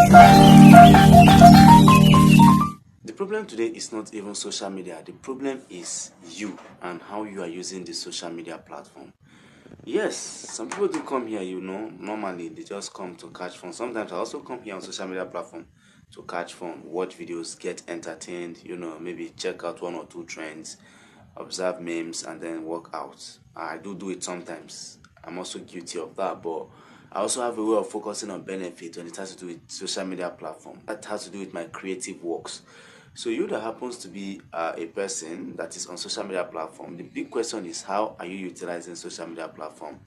The problem today is not even social media. The problem is you and how you are using the social media platform. Yes, some people do come here, normally they just come to catch fun. Sometimes I also come here on social media platform to catch fun, watch videos, get entertained, maybe check out one or two trends, observe memes, and then work out. I do it sometimes. I'm also guilty of that, but I also have a way of focusing on benefit when it has to do with social media platform. That has to do with my creative works. So you that happens to be a person that is on social media platform, the big question is, how are you utilizing social media platform?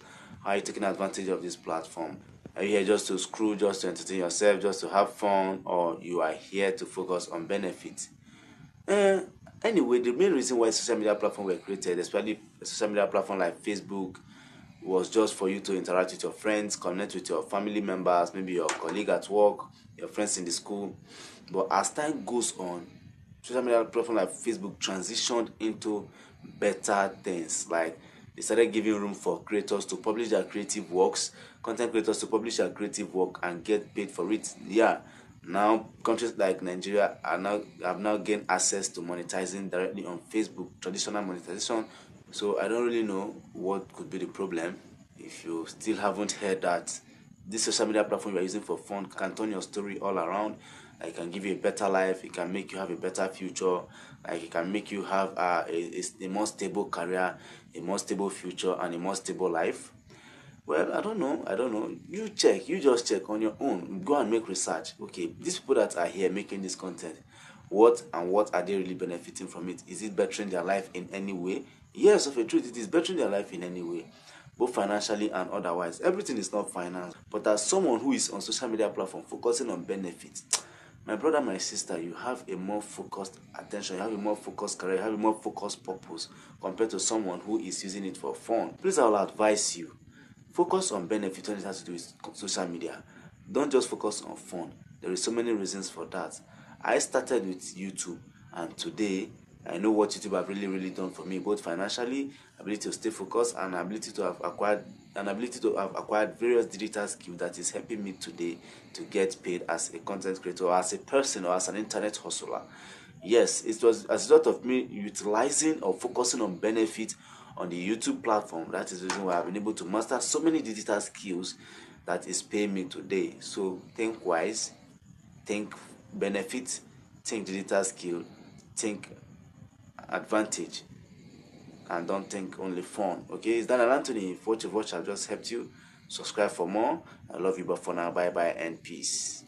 How are you taking advantage of this platform? Are you here just to screw, just to entertain yourself, just to have fun, or you are here to focus on benefit? Uh, anyway, the main reason why social media platforms were created, especially a social media platform like Facebook, was just for you to interact with your friends, connect with your family members, maybe your colleague at work, your friends in the school. But as time goes on, social media platform like Facebook transitioned into better things. Like they started giving room for creators to publish their creative works, content creators to publish their creative work and get paid for it. Yeah, now countries like Nigeria have now gained access to monetizing directly on Facebook, traditional monetization. So I don't really know what could be the problem. If you still haven't heard that this social media platform you are using for fun can turn your story all around. Like, it can give you a better life, it can make you have a better future, like it can make you have a more stable career, a more stable future, and a more stable life. Well, I don't know. You just check on your own. Go and make research. Okay, these people that are here making this content, what are they really benefiting from it? Is it bettering their life in any way? Yes, of a truth, it is bettering their life in any way, both financially and otherwise. Everything is not finance, but as someone who is on social media platform focusing on benefits, my brother, my sister, you have a more focused attention, you have a more focused career, you have a more focused purpose compared to someone who is using it for fun. Please, I will advise you, focus on benefit when it has to do with social media. Don't just focus on fun. There is so many reasons for that. I started with YouTube, and today I know what YouTube have really done for me, both financially, ability to stay focused, and ability to have acquired various digital skills that is helping me today to get paid as a content creator, or as a person, or as an internet hustler. Yes, it was as a result of me utilizing or focusing on benefit on the YouTube platform. That is the reason why I've been able to master so many digital skills that is paying me today. So think wise, think benefit, think digital skill, think advantage, and don't think only fun. Okay, it's Daniel Anthony. If what you've watched have just helped you, subscribe for more. I love you, but for now, bye bye and peace.